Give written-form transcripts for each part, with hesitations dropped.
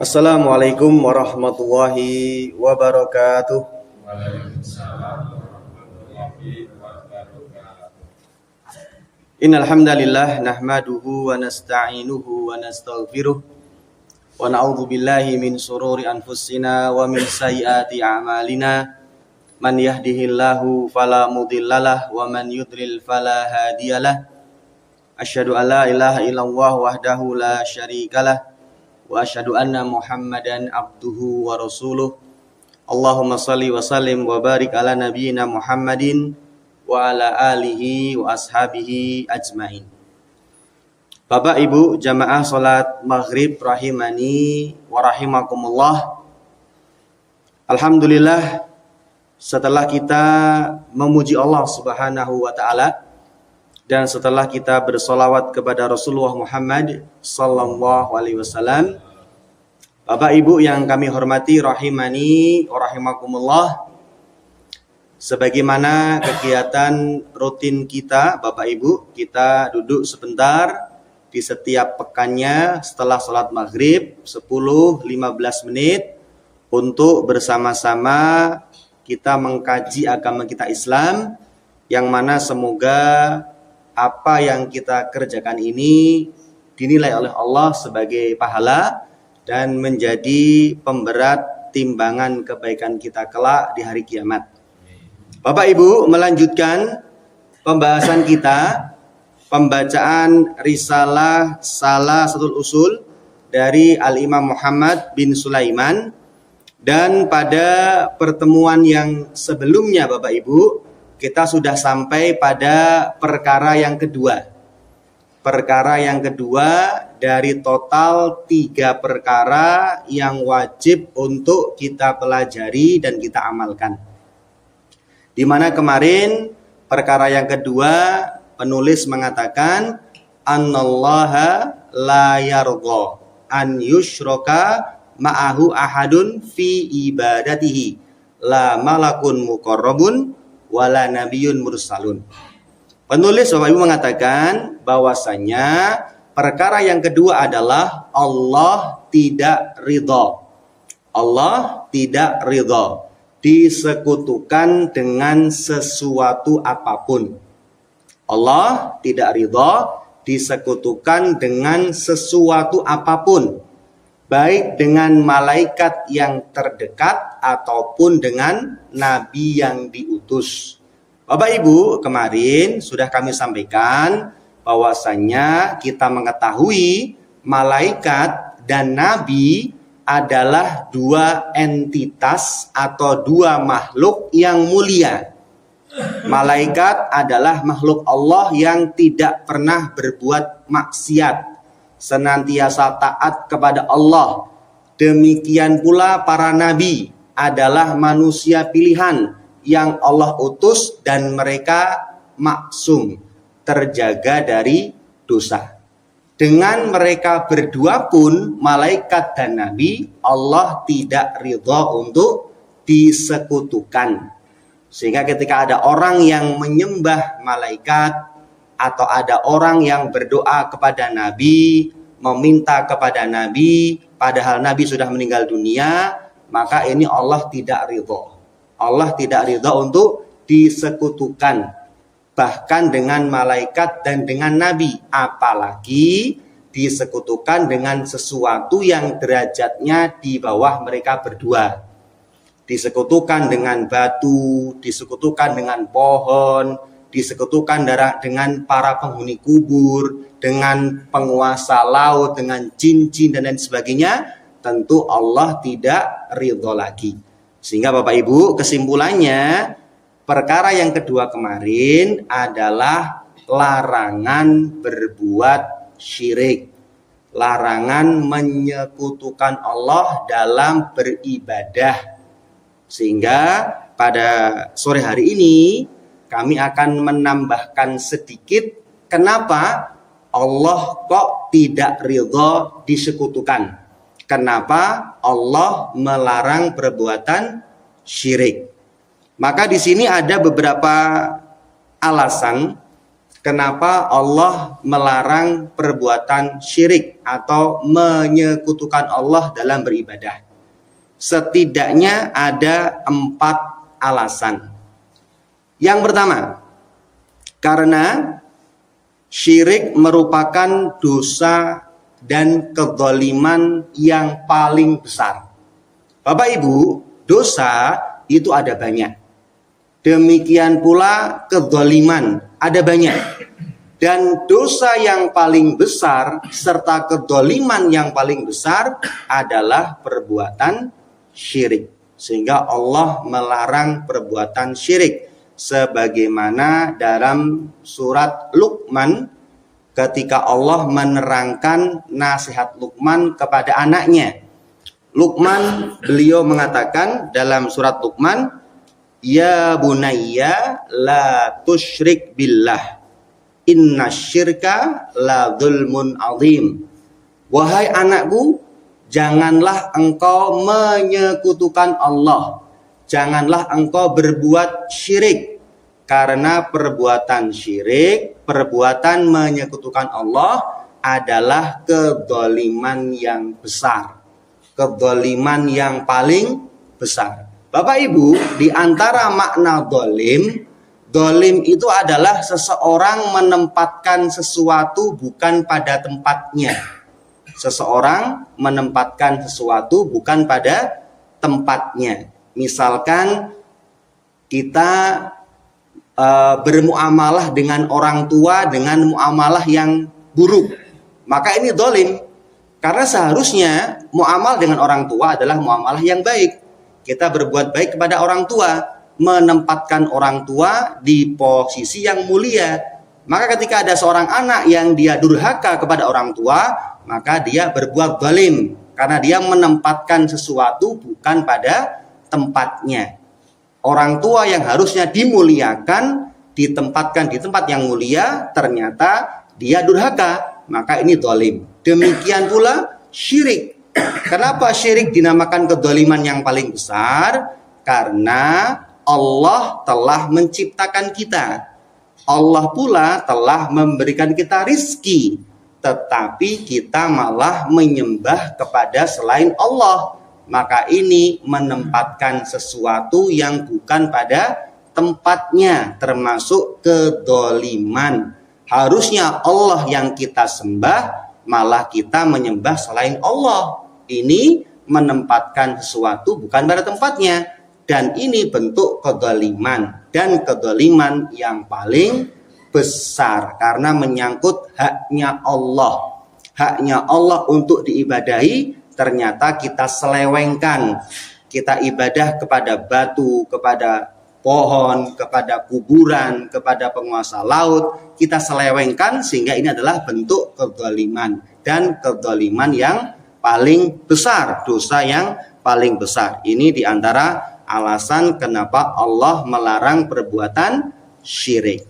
Assalamualaikum warahmatullahi wabarakatuh. Waalaikumsalam warahmatullahi wabarakatuh. Innal hamdalillah nahmaduhu wa nasta'inuhu wa nastaghfiruh wa na'udzu billahi min shururi anfusina wa min sayyiati a'malina. Man yahdihillahu fala mudhillalah wa man yudlil fala hadiyalah. Asyhadu an la ilaha illallah wahdahu la syarikalah wa asyhadu anna Muhammadan abduhu wa rasuluh. Allahumma salli wa sallim wa barik ala nabiyyina Muhammadin wa ala alihi wa ashabihi ajmain. Bapak Ibu jamaah salat maghrib rahimani wa rahimakumullah. Alhamdulillah, setelah kita memuji Allah Subhanahu wa taala dan setelah kita bersolawat kepada Rasulullah Muhammad sallallahu alaihi wasallam, Bapak Ibu yang kami hormati rahimani wa rahimakumullah, sebagaimana kegiatan rutin kita, Bapak Ibu, kita duduk sebentar di setiap pekannya setelah sholat maghrib 10-15 menit untuk bersama-sama kita mengkaji agama kita Islam, yang mana semoga apa yang kita kerjakan ini dinilai oleh Allah sebagai pahala dan menjadi pemberat timbangan kebaikan kita kelak di hari kiamat. Bapak Ibu, melanjutkan pembahasan kita, pembacaan risalah Salasatul Usul dari Al-Imam Muhammad bin Sulaiman. Dan pada pertemuan yang sebelumnya Bapak Ibu, kita sudah sampai pada perkara yang kedua. Perkara yang kedua dari total 3 perkara yang wajib untuk kita pelajari dan kita amalkan. Di mana kemarin perkara yang kedua penulis mengatakan annallaha la yardha an yushraka ma'ahu ahadun fi ibadatihi la malakun muqarrabun wala nabiyyun mursalun. Penulis Bapak Ibu mengatakan bahwasanya perkara yang kedua adalah Allah tidak ridha. Allah tidak ridha disekutukan dengan sesuatu apapun. Allah tidak ridha disekutukan dengan sesuatu apapun, baik dengan malaikat yang terdekat ataupun dengan nabi yang diutus. Bapak Ibu, kemarin sudah kami sampaikan bahwasanya kita mengetahui malaikat dan nabi adalah 2 entitas atau 2 makhluk yang mulia. Malaikat adalah makhluk Allah yang tidak pernah berbuat maksiat, senantiasa taat kepada Allah. Demikian pula para nabi adalah manusia pilihan yang Allah utus dan mereka maksum, terjaga dari dosa. Dengan mereka berdua pun, malaikat dan nabi, Allah tidak ridha untuk disekutukan. Sehingga ketika ada orang yang menyembah malaikat atau ada orang yang berdoa kepada nabi, meminta kepada nabi, padahal nabi sudah meninggal dunia, maka ini Allah tidak ridha. Allah tidak ridha untuk disekutukan, bahkan dengan malaikat dan dengan nabi, apalagi disekutukan dengan sesuatu yang derajatnya di bawah mereka berdua. Disekutukan dengan batu, disekutukan dengan pohon, disekutukan dengan para penghuni kubur, dengan penguasa laut, dengan jin-jin dan lain sebagainya. Tentu Allah tidak ridha lagi. Sehingga Bapak Ibu, kesimpulannya perkara yang kedua kemarin adalah larangan berbuat syirik. Larangan menyekutukan Allah dalam beribadah. Sehingga pada sore hari ini kami akan menambahkan sedikit kenapa Allah kok tidak ridha disekutukan. Kenapa Allah melarang perbuatan syirik. Maka di sini ada beberapa alasan kenapa Allah melarang perbuatan syirik atau menyekutukan Allah dalam beribadah. Setidaknya ada 4 alasan. Yang pertama, karena syirik merupakan dosa dan kezaliman yang paling besar. Bapak Ibu, dosa itu ada banyak. Demikian pula kezaliman ada banyak. Dan dosa yang paling besar serta kezaliman yang paling besar adalah perbuatan syirik. Sehingga Allah melarang perbuatan syirik. Sebagaimana dalam surat Luqman ketika Allah menerangkan nasihat Luqman kepada anaknya. Luqman, beliau mengatakan dalam surat Luqman, ya bunayya la tusyrik billah innasyirka la dzulmun azim. Wahai anakku, janganlah engkau menyekutukan Allah. Janganlah engkau berbuat syirik. Karena perbuatan syirik, perbuatan menyekutukan Allah adalah kedzaliman yang besar. Kedzaliman yang paling besar. Bapak Ibu, di antara makna dolim itu adalah seseorang menempatkan sesuatu bukan pada tempatnya. Seseorang menempatkan sesuatu bukan pada tempatnya. Misalkan kita bermuamalah dengan orang tua dengan muamalah yang buruk, maka ini dolim. Karena seharusnya muamal dengan orang tua adalah muamalah yang baik. Kita berbuat baik kepada orang tua, menempatkan orang tua di posisi yang mulia. Maka ketika ada seorang anak yang dia durhaka kepada orang tua, maka dia berbuat zalim karena dia menempatkan sesuatu bukan pada tempatnya. Orang tua yang harusnya dimuliakan, ditempatkan di tempat yang mulia, ternyata dia durhaka, maka ini zalim. Demikian pula syirik. Kenapa syirik dinamakan kedzaliman yang paling besar? Karena Allah telah menciptakan kita. Allah pula telah memberikan kita rizki. Tetapi kita malah menyembah kepada selain Allah. Maka ini menempatkan sesuatu yang bukan pada tempatnya, termasuk kedzaliman. Harusnya Allah yang kita sembah, malah kita menyembah selain Allah. Ini menempatkan sesuatu bukan pada tempatnya. Dan ini bentuk kedzaliman. Dan kedzaliman yang paling besar. Karena menyangkut haknya Allah. Haknya Allah untuk diibadahi, ternyata kita selewengkan. Kita ibadah kepada batu, kepada pohon, kepada kuburan, kepada penguasa laut. Kita selewengkan sehingga ini adalah bentuk kedzaliman. Dan kedzaliman yang paling besar, dosa yang paling besar. Ini diantara alasan kenapa Allah melarang perbuatan syirik.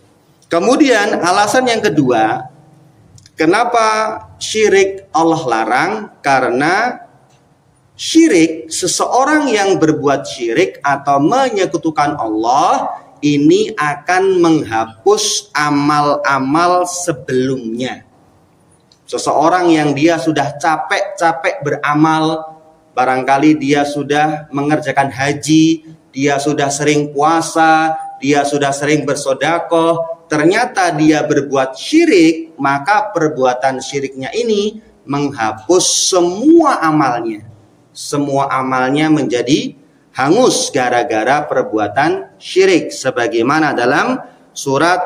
Kemudian alasan yang kedua, kenapa syirik Allah larang? Karena syirik, seseorang yang berbuat syirik atau menyekutukan Allah, ini akan menghapus amal-amal sebelumnya. Seseorang yang dia sudah capek-capek beramal, barangkali dia sudah mengerjakan haji, dia sudah sering puasa, dia sudah sering bersedekah, ternyata dia berbuat syirik, maka perbuatan syiriknya ini menghapus semua amalnya. Semua amalnya menjadi hangus gara-gara perbuatan syirik. Sebagaimana dalam surat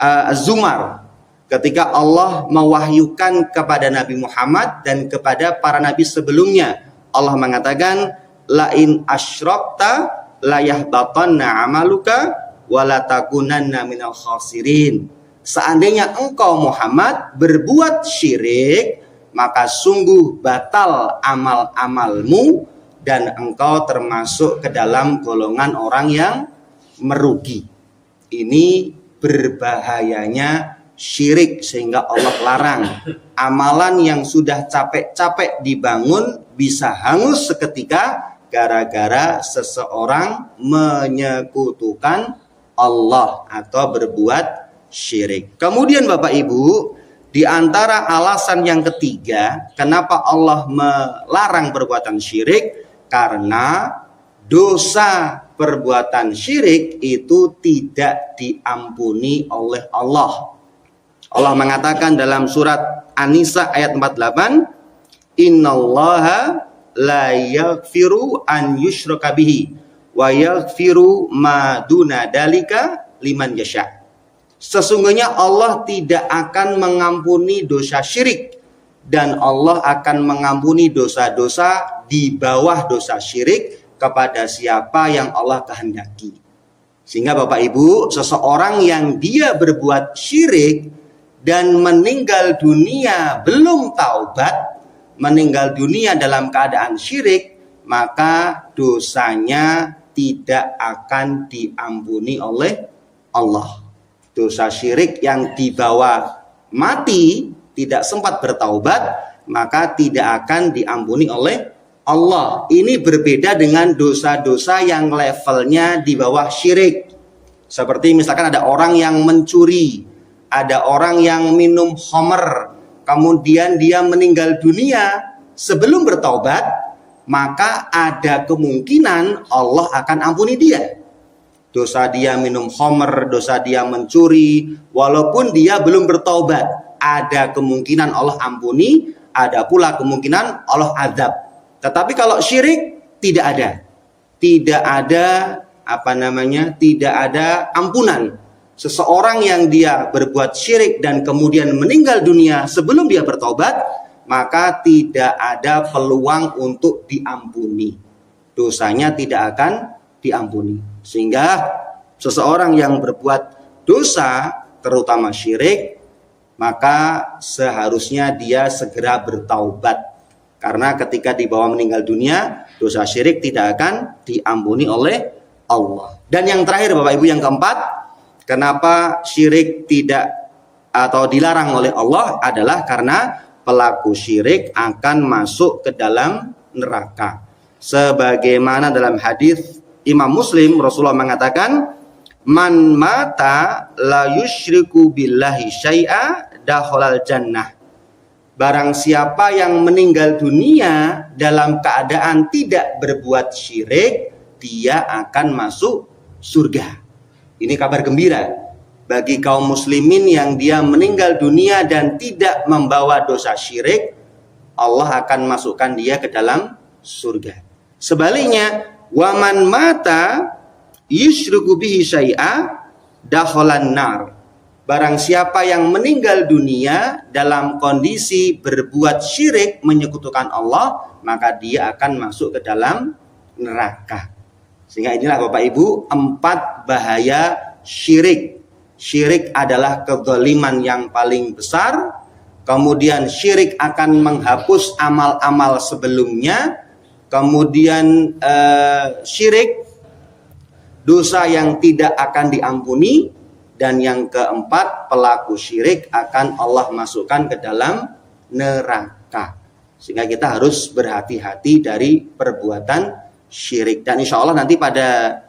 Az-Zumar, ketika Allah mewahyukan kepada Nabi Muhammad dan kepada para nabi sebelumnya, Allah mengatakan, lain asyrakta layahbatanna amaluka walatakunanna minal khasirin. Seandainya engkau Muhammad berbuat syirik, maka sungguh batal amal-amalmu dan engkau termasuk ke dalam golongan orang yang merugi. Ini berbahayanya syirik, sehingga Allah larang. Amalan yang sudah capek-capek dibangun bisa hangus seketika gara-gara seseorang menyekutukan Allah atau berbuat syirik. Kemudian Bapak Ibu, di antara alasan yang ketiga kenapa Allah melarang perbuatan syirik, karena dosa perbuatan syirik itu tidak diampuni oleh Allah. Allah mengatakan dalam surat An-Nisa ayat 48, Innallaha la yaghfiru an yushraka bihi wa yaghfiru ma duna dalika liman yasha. Sesungguhnya Allah tidak akan mengampuni dosa syirik, dan Allah akan mengampuni dosa-dosa di bawah dosa syirik kepada siapa yang Allah kehendaki. Sehingga Bapak Ibu, seseorang yang dia berbuat syirik dan meninggal dunia belum taubat, meninggal dunia dalam keadaan syirik, maka dosanya tidak akan diampuni oleh Allah. Dosa syirik yang dibawa mati, tidak sempat bertaubat, maka tidak akan diampuni oleh Allah. Ini berbeda dengan dosa-dosa yang levelnya di bawah syirik. Seperti misalkan ada orang yang mencuri, ada orang yang minum khamr, kemudian dia meninggal dunia sebelum bertaubat, maka ada kemungkinan Allah akan ampuni dia. Dosa dia minum khamr, dosa dia mencuri, walaupun dia belum bertaubat, ada kemungkinan Allah ampuni, ada pula kemungkinan Allah azab. Tetapi kalau syirik tidak ada. Tidak ada tidak ada ampunan. Seseorang yang dia berbuat syirik dan kemudian meninggal dunia sebelum dia bertobat, maka tidak ada peluang untuk diampuni. Dosanya tidak akan diampuni. Sehingga seseorang yang berbuat dosa, terutama syirik, maka seharusnya dia segera bertaubat. Karena ketika dibawa meninggal dunia, dosa syirik tidak akan diampuni oleh Allah. Dan yang terakhir Bapak Ibu, yang keempat, kenapa syirik tidak atau dilarang oleh Allah adalah karena pelaku syirik akan masuk ke dalam neraka. Sebagaimana dalam hadis Imam Muslim, Rasulullah mengatakan, man mata la yusyriku billahi syai'a dakhalal jannah. Barang siapa yang meninggal dunia dalam keadaan tidak berbuat syirik, dia akan masuk surga. Ini kabar gembira bagi kaum muslimin yang dia meninggal dunia dan tidak membawa dosa syirik, Allah akan masukkan dia ke dalam surga. Sebaliknya, waman mata yusyriku bihi syai'a dakhalan nar. Barang siapa yang meninggal dunia dalam kondisi berbuat syirik, menyekutukan Allah, maka dia akan masuk ke dalam neraka. Sehingga inilah Bapak Ibu 4 bahaya syirik. Syirik adalah kezaliman yang paling besar. Kemudian syirik akan menghapus amal-amal sebelumnya. Kemudian syirik, dosa yang tidak akan diampuni. Dan yang keempat, pelaku syirik akan Allah masukkan ke dalam neraka. Sehingga kita harus berhati-hati dari perbuatan syirik. Dan insya Allah nanti pada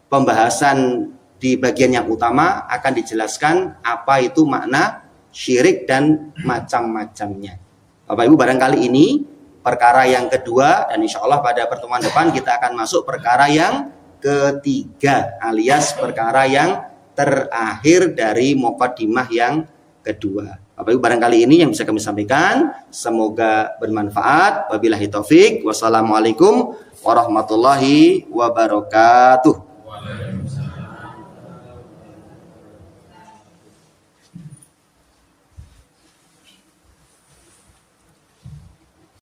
pembahasan di bagian yang utama akan dijelaskan apa itu makna syirik dan macam-macamnya. Bapak Ibu, barangkali ini perkara yang kedua, dan insya Allah pada pertemuan depan kita akan masuk perkara yang ketiga, alias perkara yang terakhir dari muqaddimah yang kedua. Bapak Ibu, barangkali ini yang bisa kami sampaikan, semoga bermanfaat. Wabillahi taufik. Wassalamualaikum warahmatullahi wabarakatuh.